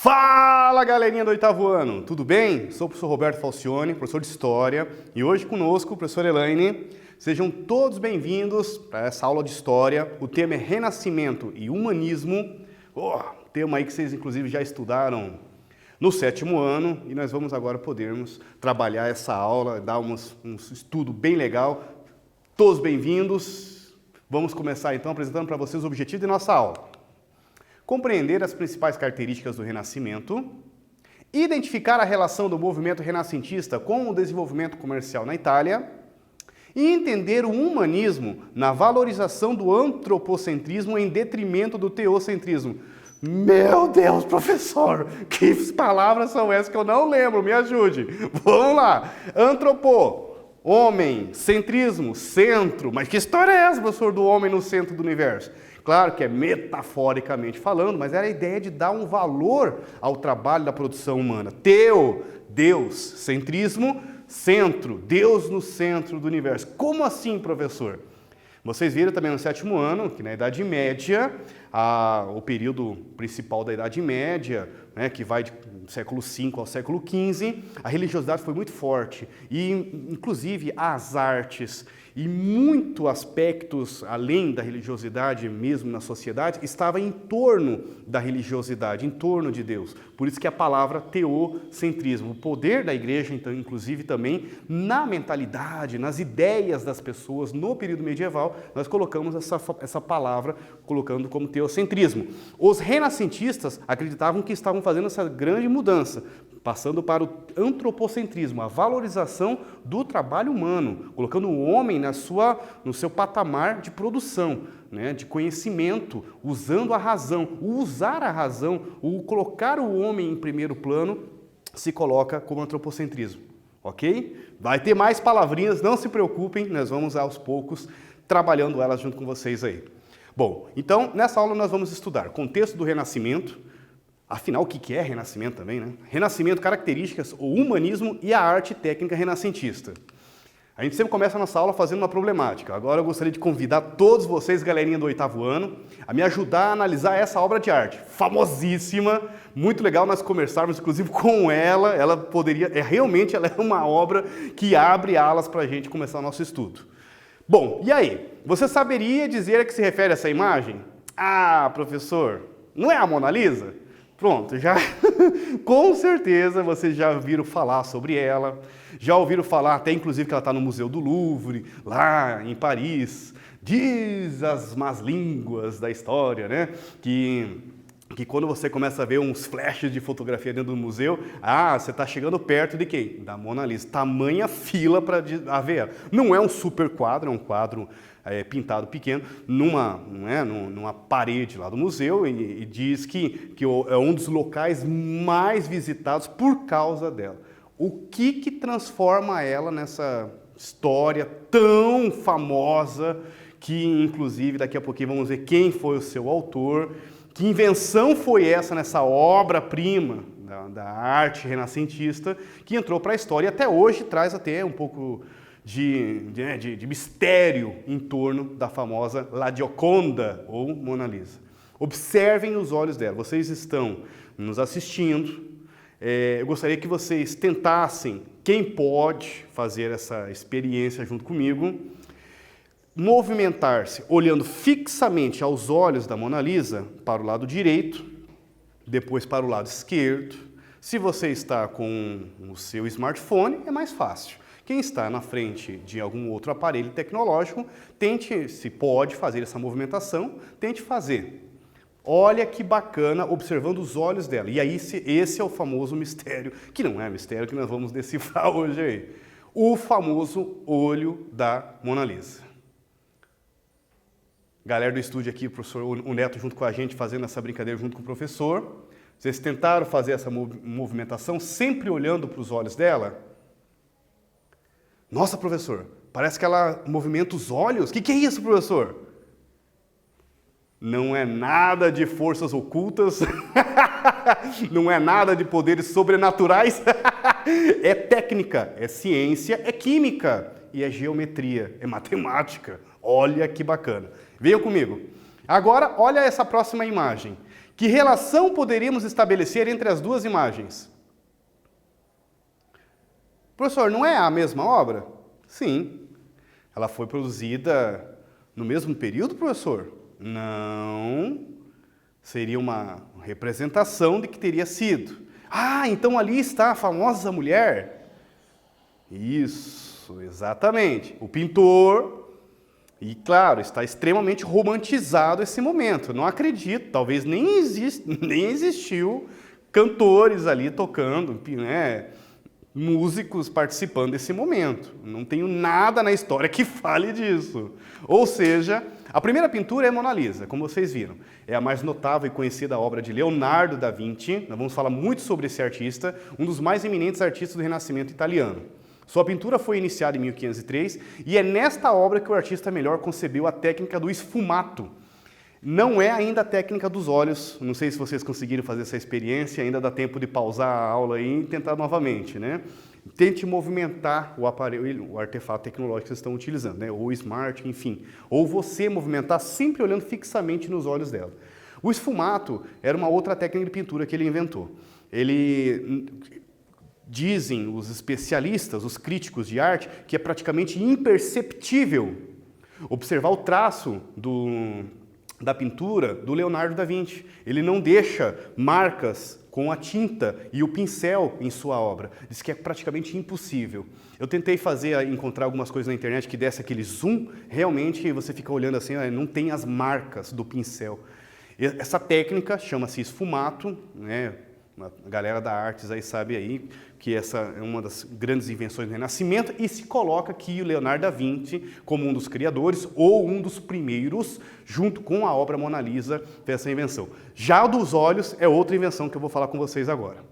Fala, galerinha do oitavo ano, tudo bem? Sou o professor Roberto Falcione, professor de História, e hoje conosco, professor Elaine. Sejam todos bem-vindos para essa aula de História. O tema é Renascimento e Humanismo, tema aí que vocês inclusive já estudaram no sétimo ano, e nós vamos agora podermos trabalhar essa aula, dar um estudo bem legal. Todos bem-vindos. Vamos começar então apresentando para vocês o objetivo de nossa aula. Compreender as principais características do Renascimento, identificar a relação do movimento renascentista com o desenvolvimento comercial na Itália e entender o humanismo na valorização do antropocentrismo em detrimento do teocentrismo. Meu Deus, professor, que palavras são essas que eu não lembro? Me ajude. Vamos lá. Homem, centrismo, centro. Mas que história é essa, professor, do homem no centro do universo? Claro que é metaforicamente falando, mas era a ideia de dar um valor ao trabalho da produção humana. Deus, centrismo, centro, Deus no centro do universo. Como assim, professor? Vocês viram também no sétimo ano que na Idade Média, o período principal da Idade Média, né, que vai do século V ao século XV, a religiosidade foi muito forte e, inclusive, as artes e muitos aspectos, além da religiosidade mesmo na sociedade, estava em torno da religiosidade, em torno de Deus. Por isso que a palavra teocentrismo, o poder da igreja, então, inclusive também na mentalidade, nas ideias das pessoas no período medieval, nós colocamos essa palavra, colocando como teocentrismo. Os renascentistas acreditavam que estavam fazendo essa grande mudança, passando para o antropocentrismo, a valorização do trabalho humano, colocando o homem no seu patamar de produção, né, de conhecimento, usando a razão. O usar a razão, o colocar o homem em primeiro plano, se coloca como antropocentrismo, ok? Vai ter mais palavrinhas, não se preocupem, nós vamos aos poucos trabalhando elas junto com vocês aí. Bom, então, nessa aula nós vamos estudar contexto do Renascimento. Afinal, o que é Renascimento também, né? Renascimento, características, o humanismo e a arte técnica renascentista. A gente sempre começa a nossa aula fazendo uma problemática. Agora eu gostaria de convidar todos vocês, galerinha do oitavo ano, a me ajudar a analisar essa obra de arte, famosíssima, muito legal nós conversarmos, inclusive, com ela. Ela é uma obra que abre alas para a gente começar o nosso estudo. Bom, e aí? Você saberia dizer a que se refere essa imagem? Ah, professor, não é a Mona Lisa? Pronto, já com certeza vocês já ouviram falar sobre ela, já ouviram falar até inclusive que ela está no Museu do Louvre, lá em Paris. Diz as más línguas da história, né? Que quando você começa a ver uns flashes de fotografia dentro do museu, você está chegando perto de quem? Da Mona Lisa. Tamanha fila para ver ela. Não é um super quadro, é um quadro pintado pequeno, numa parede lá do museu, e diz que é um dos locais mais visitados por causa dela. O que transforma ela nessa história tão famosa, que inclusive daqui a pouquinho vamos ver quem foi o seu autor, que invenção foi essa nessa obra-prima da arte renascentista, que entrou para a história e até hoje traz até um pouco de mistério em torno da famosa La Gioconda ou Mona Lisa. Observem os olhos dela. Vocês estão nos assistindo. Eu gostaria que vocês tentassem, quem pode fazer essa experiência junto comigo, movimentar-se olhando fixamente aos olhos da Mona Lisa para o lado direito, depois para o lado esquerdo. Se você está com o seu smartphone, é mais fácil. Quem está na frente de algum outro aparelho tecnológico, tente, se pode fazer essa movimentação, tente fazer. Olha que bacana, observando os olhos dela. E aí esse é o famoso mistério, que não é mistério, que nós vamos decifrar hoje aí. O famoso olho da Mona Lisa. Galera do estúdio aqui, o professor o Neto junto com a gente, fazendo essa brincadeira junto com o professor. Vocês tentaram fazer essa movimentação sempre olhando para os olhos dela? Nossa, professor, parece que ela movimenta os olhos. O que é isso, professor? Não é nada de forças ocultas, não é nada de poderes sobrenaturais, é técnica, é ciência, é química e é geometria, é matemática. Olha que bacana. Venham comigo. Agora, olha essa próxima imagem. O Que relação poderíamos estabelecer entre as duas imagens? Professor, não é a mesma obra? Sim. Ela foi produzida no mesmo período, professor? Não. Seria uma representação de que teria sido. Ah, então ali está a famosa mulher? Isso, exatamente. O pintor, e claro, está extremamente romantizado esse momento. Não acredito, talvez nem existiu cantores ali tocando, né? Músicos participando desse momento. Não tenho nada na história que fale disso. Ou seja, a primeira pintura é a Mona Lisa, como vocês viram. É a mais notável e conhecida obra de Leonardo da Vinci. Nós vamos falar muito sobre esse artista, um dos mais eminentes artistas do Renascimento italiano. Sua pintura foi iniciada em 1503 e é nesta obra que o artista melhor concebeu a técnica do esfumato. Não é ainda a técnica dos olhos, não sei se vocês conseguiram fazer essa experiência, ainda dá tempo de pausar a aula aí e tentar novamente, né? Tente movimentar o aparelho, o artefato tecnológico que vocês estão utilizando, né? Ou smart, enfim. Ou você movimentar sempre olhando fixamente nos olhos dela. O esfumato era uma outra técnica de pintura que ele inventou. Dizem os especialistas, os críticos de arte, que é praticamente imperceptível observar o traço da pintura do Leonardo da Vinci. Ele não deixa marcas com a tinta e o pincel em sua obra. Diz que é praticamente impossível. Eu tentei encontrar algumas coisas na internet que desse aquele zoom, realmente você fica olhando assim, não tem as marcas do pincel. Essa técnica chama-se esfumato, né? A galera da artes aí sabe aí que essa é uma das grandes invenções do Renascimento e se coloca aqui o Leonardo da Vinci como um dos criadores ou um dos primeiros, junto com a obra Mona Lisa, dessa invenção. Já o dos olhos é outra invenção que eu vou falar com vocês agora.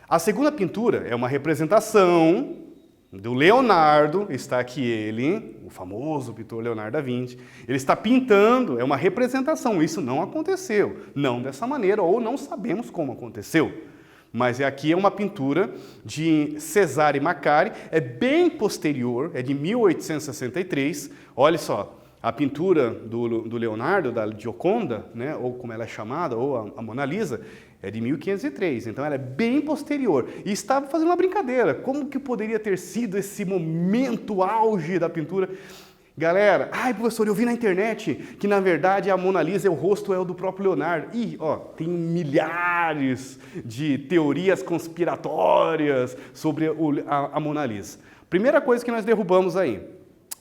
A segunda pintura é uma representação do Leonardo, está aqui ele, o famoso pintor Leonardo da Vinci, ele está pintando, é uma representação, isso não aconteceu, não dessa maneira, ou não sabemos como aconteceu. Mas aqui é uma pintura de Cesare Maccari, é bem posterior, é de 1863, olha só, a pintura do Leonardo, da Gioconda, né, ou como ela é chamada, ou a Mona Lisa, é de 1503, então ela é bem posterior. E estava fazendo uma brincadeira, como que poderia ter sido esse momento auge da pintura? Galera, professor, eu vi na internet que na verdade a Mona Lisa, o rosto é o do próprio Leonardo. E, tem milhares de teorias conspiratórias sobre a Mona Lisa. Primeira coisa que nós derrubamos aí,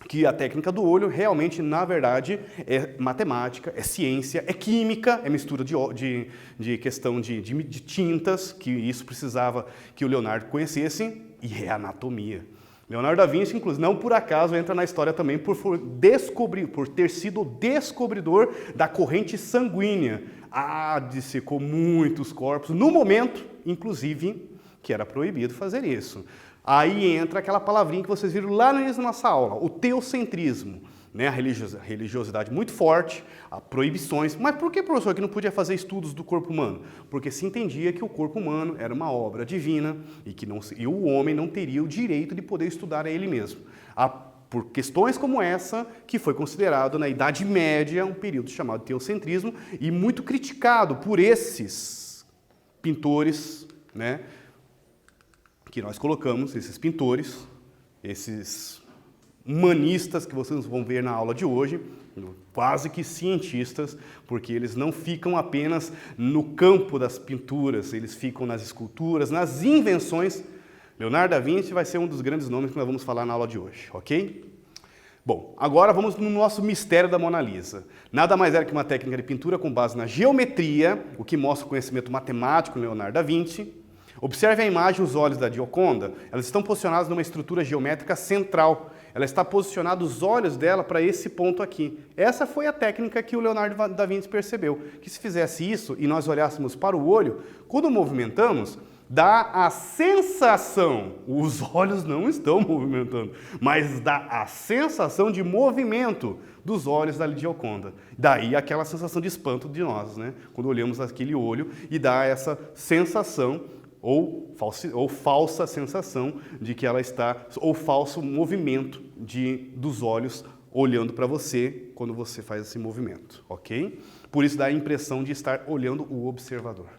que a técnica do olho realmente, na verdade, é matemática, é ciência, é química, é mistura de questão de tintas, que isso precisava que o Leonardo conhecesse, e é anatomia. Leonardo da Vinci, inclusive, não por acaso entra na história também por ter sido o descobridor da corrente sanguínea. Dissecou muitos corpos, no momento, inclusive, que era proibido fazer isso. Aí entra aquela palavrinha que vocês viram lá no início da nossa aula, o teocentrismo, né? A religiosidade muito forte, a proibições. Mas por que, professor, que não podia fazer estudos do corpo humano? Porque se entendia que o corpo humano era uma obra divina e o homem não teria o direito de poder estudar a ele mesmo. Por questões como essa, que foi considerado na Idade Média um período chamado teocentrismo e muito criticado por esses pintores, né? Que nós colocamos, esses pintores, esses humanistas que vocês vão ver na aula de hoje, quase que cientistas, porque eles não ficam apenas no campo das pinturas, eles ficam nas esculturas, nas invenções. Leonardo da Vinci vai ser um dos grandes nomes que nós vamos falar na aula de hoje, ok? Bom, agora vamos no nosso mistério da Mona Lisa. Nada mais era que uma técnica de pintura com base na geometria, o que mostra o conhecimento matemático de Leonardo da Vinci. Observe a imagem, os olhos da Gioconda, elas estão posicionadas numa estrutura geométrica central. Ela está posicionada, os olhos dela, para esse ponto aqui. Essa foi a técnica que o Leonardo da Vinci percebeu, que se fizesse isso e nós olhássemos para o olho, quando movimentamos, dá a sensação, os olhos não estão movimentando, mas dá a sensação de movimento dos olhos da Gioconda. Daí aquela sensação de espanto de nós, né? Quando olhamos aquele olho e dá essa sensação ou falsa sensação de que ela está, ou falso movimento dos olhos olhando para você quando você faz esse movimento, ok? Por isso dá a impressão de estar olhando o observador.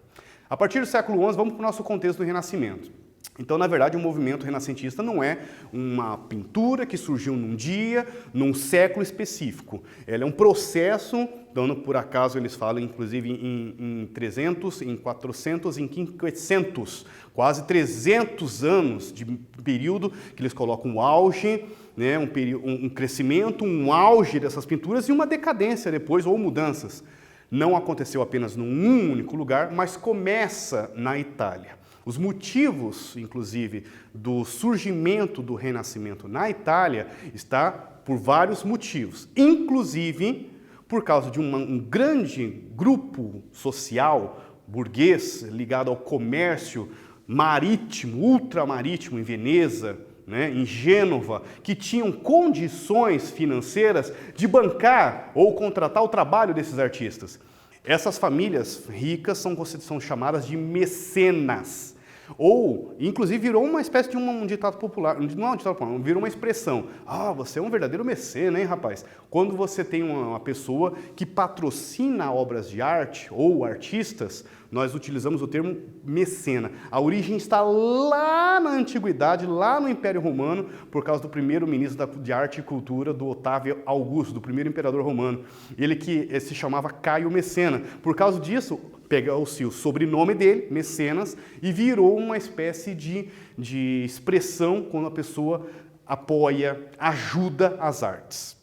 A partir do século XI, vamos para o nosso contexto do Renascimento. Então, na verdade, o movimento renascentista não é uma pintura que surgiu num dia, num século específico. Ela é um processo, dando por acaso eles falam, inclusive, em 300, em 400, em 500, quase 300 anos de período que eles colocam o auge, né, um crescimento, um auge dessas pinturas e uma decadência depois, ou mudanças. Não aconteceu apenas num único lugar, mas começa na Itália. Os motivos, inclusive, do surgimento do Renascimento na Itália está por vários motivos, inclusive por causa de um grande grupo social burguês ligado ao comércio marítimo, ultramarítimo em Veneza, né, em Gênova, que tinham condições financeiras de bancar ou contratar o trabalho desses artistas. Essas famílias ricas são chamadas de mecenas. Ou, inclusive, virou uma espécie de um ditado popular, não é um ditado popular, virou uma expressão. Ah, você é um verdadeiro mecena, hein, rapaz? Quando você tem uma pessoa que patrocina obras de arte ou artistas, nós utilizamos o termo mecena. A origem está lá na Antiguidade, lá no Império Romano, por causa do primeiro ministro de Arte e Cultura, do Otávio Augusto, do primeiro imperador romano. Ele que se chamava Caio Mecena. Por causa disso, pegou-se o sobrenome dele, Mecenas, e virou uma espécie de expressão quando a pessoa apoia, ajuda as artes.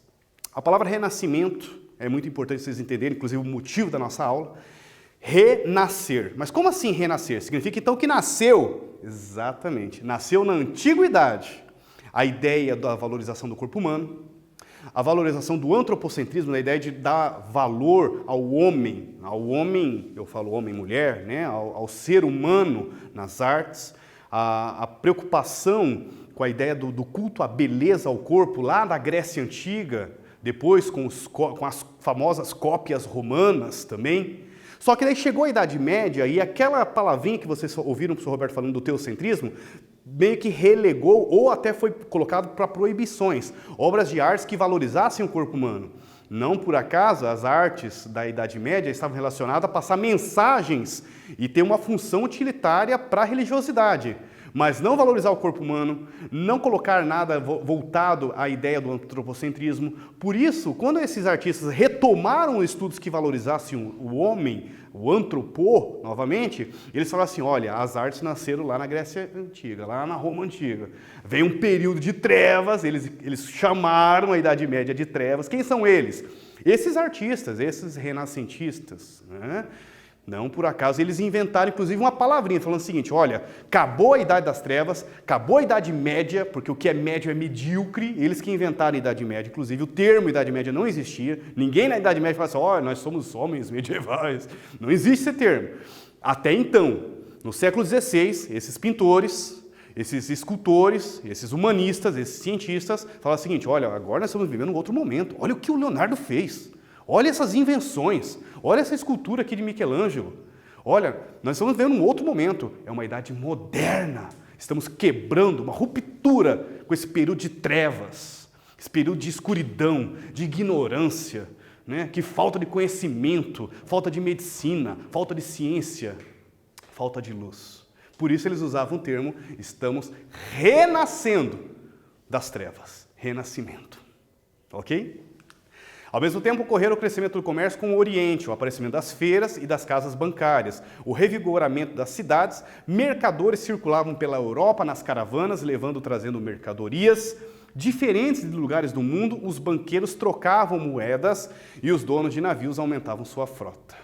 A palavra renascimento é muito importante vocês entenderem, inclusive o motivo da nossa aula. Renascer. Mas como assim renascer? Significa então que nasceu, exatamente, nasceu na antiguidade a ideia da valorização do corpo humano, a valorização do antropocentrismo, na ideia de dar valor ao homem, eu falo homem e mulher, né? ao ser humano nas artes, a preocupação com a ideia do culto à beleza ao corpo, lá da Grécia Antiga, depois com as famosas cópias romanas também. Só que daí chegou a Idade Média e aquela palavrinha que vocês ouviram o professor Roberto falando do teocentrismo, meio que relegou ou até foi colocado para proibições, obras de artes que valorizassem o corpo humano. Não por acaso as artes da Idade Média estavam relacionadas a passar mensagens e ter uma função utilitária para a religiosidade, mas não valorizar o corpo humano, não colocar nada voltado à ideia do antropocentrismo. Por isso, quando esses artistas retomaram estudos que valorizassem o homem, o antropô, novamente, eles falaram assim, olha, as artes nasceram lá na Grécia Antiga, lá na Roma Antiga. Veio um período de trevas, eles chamaram a Idade Média de trevas. Quem são eles? Esses artistas, esses renascentistas, né? Não por acaso eles inventaram inclusive uma palavrinha falando o seguinte, olha, acabou a Idade das Trevas, acabou a Idade Média, porque o que é médio é medíocre, eles que inventaram a Idade Média, inclusive o termo Idade Média não existia, ninguém na Idade Média fala assim, olha, nós somos homens medievais, não existe esse termo. Até então, no século XVI, esses pintores, esses escultores, esses humanistas, esses cientistas, falam o seguinte, olha, agora nós estamos vivendo um outro momento, olha o que o Leonardo fez. Olha essas invenções, olha essa escultura aqui de Michelangelo. Olha, nós estamos vendo um outro momento, é uma idade moderna. Estamos quebrando uma ruptura com esse período de trevas, esse período de escuridão, de ignorância, né? Que falta de conhecimento, falta de medicina, falta de ciência, falta de luz. Por isso eles usavam o termo, estamos renascendo das trevas, renascimento. Ok? Ao mesmo tempo, ocorreu o crescimento do comércio com o Oriente, o aparecimento das feiras e das casas bancárias, o revigoramento das cidades, mercadores circulavam pela Europa nas caravanas, trazendo mercadorias. Diferentes de lugares do mundo, os banqueiros trocavam moedas e os donos de navios aumentavam sua frota.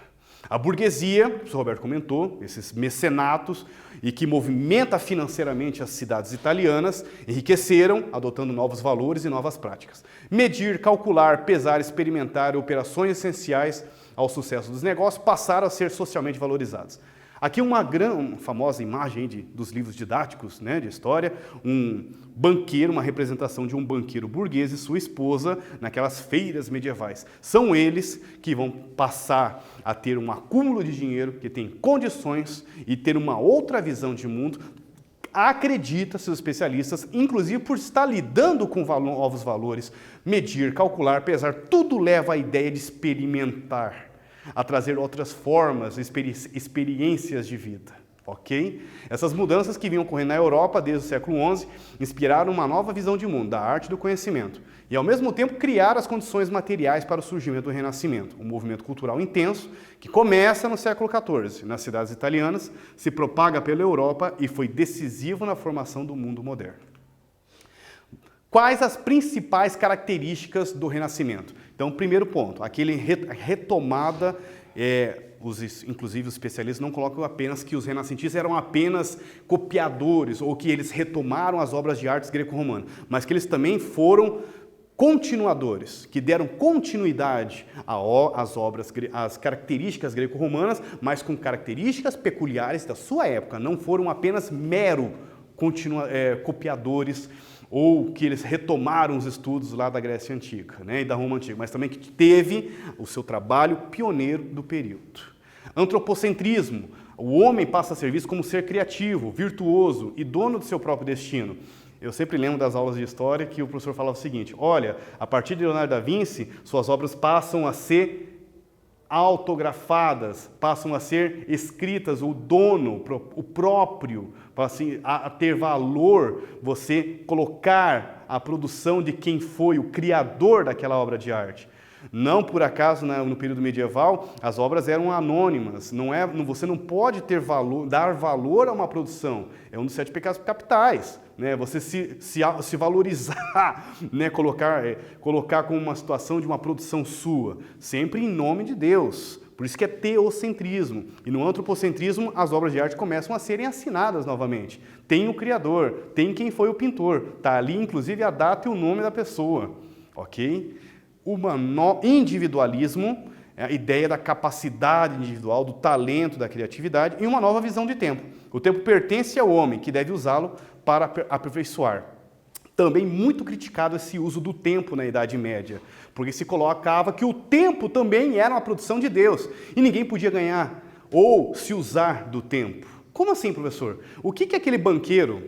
A burguesia, o professor Roberto comentou, esses mecenatos, e que movimenta financeiramente as cidades italianas, enriqueceram, adotando novos valores e novas práticas. Medir, calcular, pesar, experimentar operações essenciais ao sucesso dos negócios passaram a ser socialmente valorizados. Aqui uma famosa imagem dos livros didáticos, né, de história, um banqueiro, uma representação de um banqueiro burguês e sua esposa naquelas feiras medievais. São eles que vão passar a ter um acúmulo de dinheiro, que tem condições e ter uma outra visão de mundo, acredita-se os especialistas, inclusive por estar lidando com novos valores, medir, calcular, pesar, tudo leva à ideia de experimentar, a trazer outras formas, experiências de vida. Ok? Essas mudanças que vinham ocorrendo na Europa desde o século XI inspiraram uma nova visão de mundo, da arte e do conhecimento, e ao mesmo tempo criaram as condições materiais para o surgimento do Renascimento, um movimento cultural intenso que começa no século XIV, nas cidades italianas, se propaga pela Europa e foi decisivo na formação do mundo moderno. Quais as principais características do Renascimento? Então, primeiro ponto, aquele retomada, inclusive os especialistas não colocam apenas que os renascentistas eram apenas copiadores ou que eles retomaram as obras de artes greco-romanas, mas que eles também foram continuadores, que deram continuidade às obras, às características greco-romanas, mas com características peculiares da sua época, não foram apenas copiadores ou que eles retomaram os estudos lá da Grécia Antiga, né, e da Roma Antiga, mas também que teve o seu trabalho pioneiro do período. Antropocentrismo. O homem passa a ser visto como ser criativo, virtuoso e dono do seu próprio destino. Eu sempre lembro das aulas de história que o professor falava o seguinte: olha, a partir de Leonardo da Vinci, suas obras passam a ser autografadas, passam a ser escritas, o dono, o próprio, assim, a ter valor, você colocar a produção de quem foi o criador daquela obra de arte. Não por acaso, no período medieval, as obras eram anônimas, você não pode dar valor a uma produção, é um dos 7 pecados capitais, né? Você se valorizar, né? Colocar como uma situação de uma produção sua, sempre em nome de Deus. Por isso que é teocentrismo. E no antropocentrismo, as obras de arte começam a serem assinadas novamente. Tem o criador, tem quem foi o pintor, está ali inclusive a data e o nome da pessoa, ok? Individualismo, a ideia da capacidade individual, do talento, da criatividade, e uma nova visão de tempo. O tempo pertence ao homem, que deve usá-lo para aperfeiçoar. Também muito criticado esse uso do tempo na Idade Média, porque se colocava que o tempo também era uma produção de Deus, e ninguém podia ganhar ou se usar do tempo. Como assim, professor? O que aquele banqueiro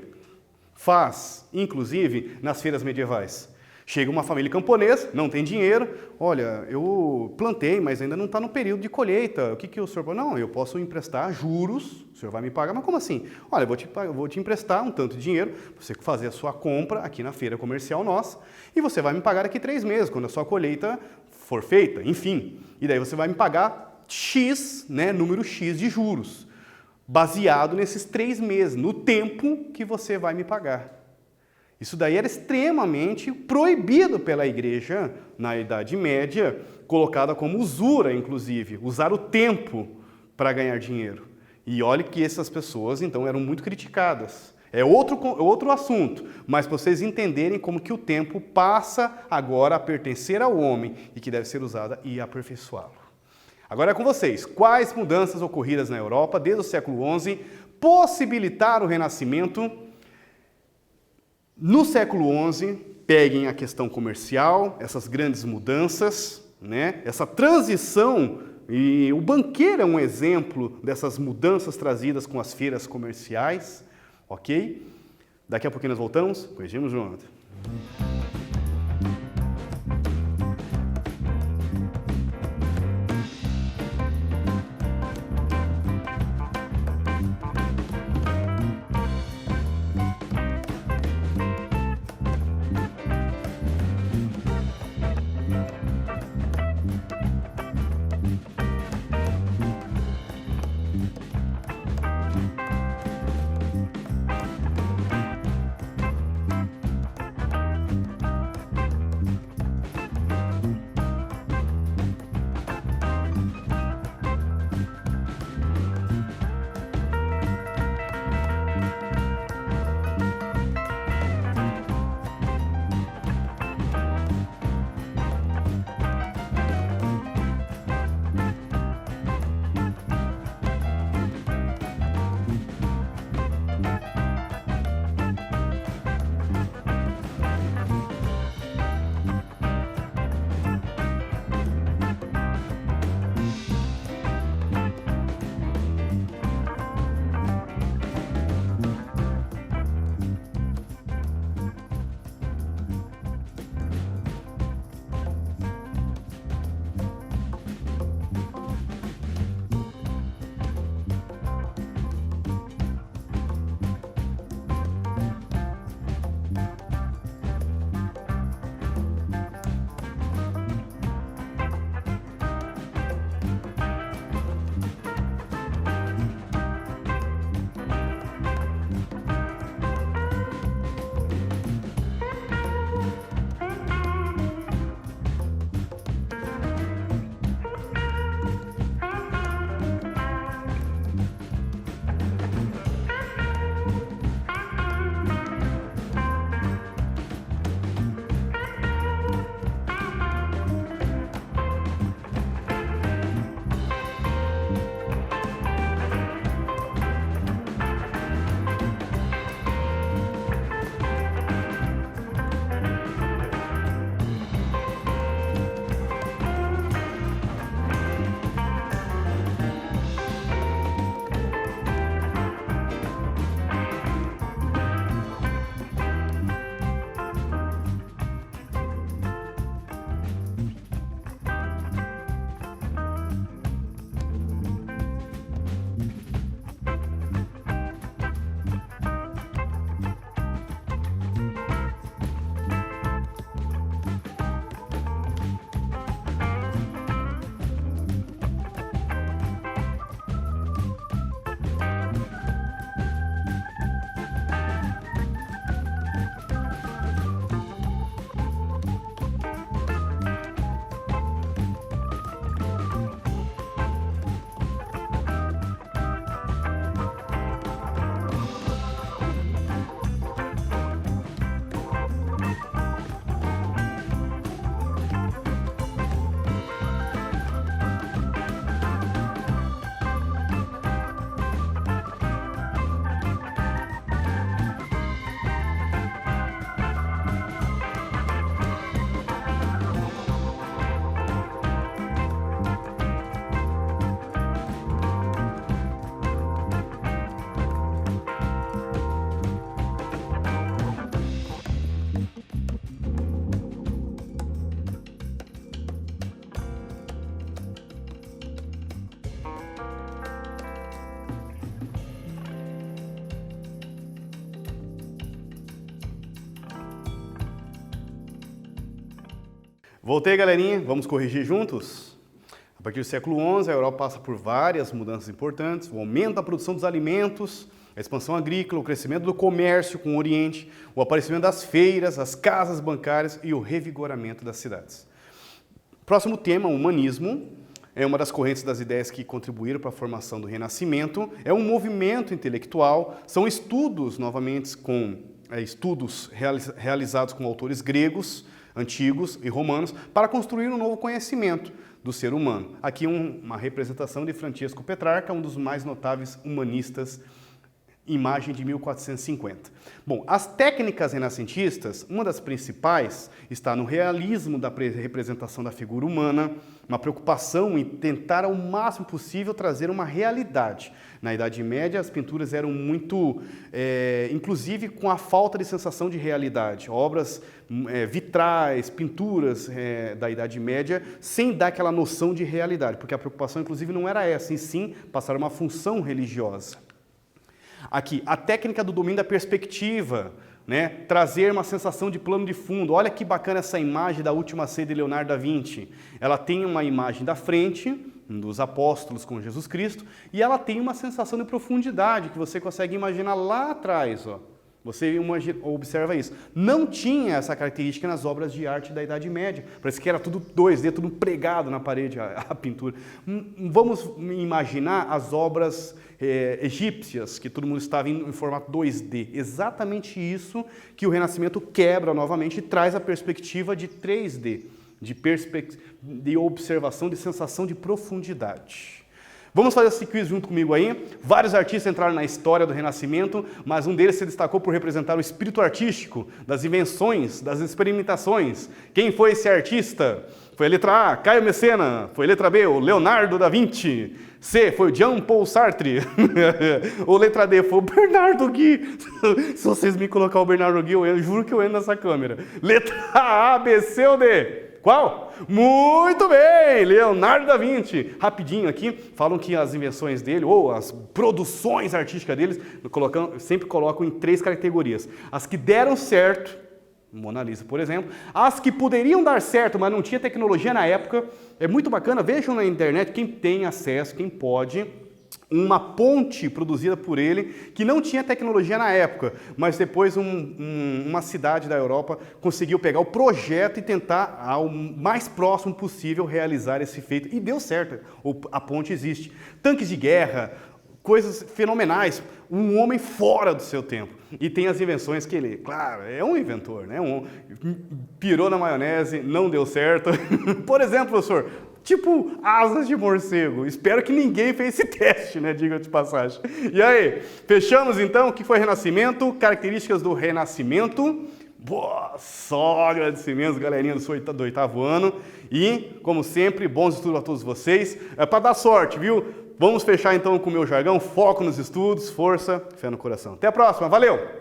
faz, inclusive, nas feiras medievais? Chega uma família camponesa, não tem dinheiro, olha, eu plantei, mas ainda não está no período de colheita, o que o senhor pode? Não, eu posso emprestar juros, o senhor vai me pagar, mas como assim? Olha, eu vou te emprestar um tanto de dinheiro, para você fazer a sua compra aqui na feira comercial nossa, e você vai me pagar daqui 3 meses, quando a sua colheita for feita, enfim. E daí você vai me pagar X, né, número X de juros, baseado nesses 3 meses, no tempo que você vai me pagar. Isso daí era extremamente proibido pela igreja na Idade Média, colocada como usura, inclusive, usar o tempo para ganhar dinheiro. E olhe que essas pessoas, então, eram muito criticadas. É outro assunto, mas para vocês entenderem como que o tempo passa agora a pertencer ao homem e que deve ser usado e aperfeiçoá-lo. Agora é com vocês. Quais mudanças ocorridas na Europa desde o século XI possibilitaram o Renascimento? No século XI, peguem a questão comercial, essas grandes mudanças, né? Essa transição, e o banqueiro é um exemplo dessas mudanças trazidas com as feiras comerciais, ok? Daqui a pouquinho nós voltamos, corrigimos junto. Voltei, galerinha. Vamos corrigir juntos? A partir do século XI, a Europa passa por várias mudanças importantes, o aumento da produção dos alimentos, a expansão agrícola, o crescimento do comércio com o Oriente, o aparecimento das feiras, as casas bancárias e o revigoramento das cidades. Próximo tema, o humanismo, é uma das correntes das ideias que contribuíram para a formação do Renascimento, é um movimento intelectual, são estudos, novamente, realizados com autores gregos, antigos e romanos, para construir um novo conhecimento do ser humano. Aqui uma representação de Francesco Petrarca, um dos mais notáveis humanistas, imagem de 1450. Bom, as técnicas renascentistas, uma das principais está no realismo da representação da figura humana, uma preocupação em tentar ao máximo possível trazer uma realidade. Na Idade Média, as pinturas eram muito, inclusive com a falta de sensação de realidade. Obras vitrais, pinturas da Idade Média, sem dar aquela noção de realidade, porque a preocupação, inclusive, não era essa, e sim passar uma função religiosa. Aqui, a técnica do domínio da perspectiva, né? Trazer uma sensação de plano de fundo. Olha que bacana essa imagem da Última Ceia de Leonardo da Vinci. Ela tem uma imagem da frente, dos apóstolos com Jesus Cristo, e ela tem uma sensação de profundidade, que você consegue imaginar lá atrás, ó. Você observa isso. Não tinha essa característica nas obras de arte da Idade Média. Parece que era tudo 2D, tudo pregado na parede, a pintura. Vamos imaginar as obras egípcias, que todo mundo estava em formato 2D. Exatamente isso que o Renascimento quebra novamente e traz a perspectiva de 3D, de observação, de sensação de profundidade. Vamos fazer esse quiz junto comigo aí. Vários artistas entraram na história do Renascimento, mas um deles se destacou por representar o espírito artístico, das invenções, das experimentações. Quem foi esse artista? Foi a letra A, Caio Messena. Foi a letra B, o Leonardo da Vinci. C, foi o Jean-Paul Sartre. Ou letra D, foi o Bernardo Gui. Se vocês me colocar o Bernardo Gui, eu juro que eu entro nessa câmera. Letra A, B, C ou D? Qual? Muito bem, Leonardo da Vinci. Rapidinho aqui, falam que as invenções dele, ou as produções artísticas deles, sempre colocam em 3 categorias. As que deram certo, Mona Lisa, por exemplo. As que poderiam dar certo, mas não tinha tecnologia na época. É muito bacana, vejam na internet, quem tem acesso, quem pode, uma ponte produzida por ele, que não tinha tecnologia na época, mas depois uma cidade da Europa conseguiu pegar o projeto e tentar, ao mais próximo possível, realizar esse feito. E deu certo, a ponte existe. Tanques de guerra, coisas fenomenais, um homem fora do seu tempo. E tem as invenções que ele, claro, é um inventor, né? Pirou na maionese, não deu certo. Por exemplo, professor, tipo asas de morcego. Espero que ninguém fez esse teste, né? Diga de passagem. E aí, fechamos então o que foi Renascimento, características do Renascimento. Boa, só agradecimentos, galerinha do 8º ano. E, como sempre, bons estudos a todos vocês. É para dar sorte, viu? Vamos fechar então com o meu jargão, foco nos estudos, força, fé no coração. Até a próxima, valeu!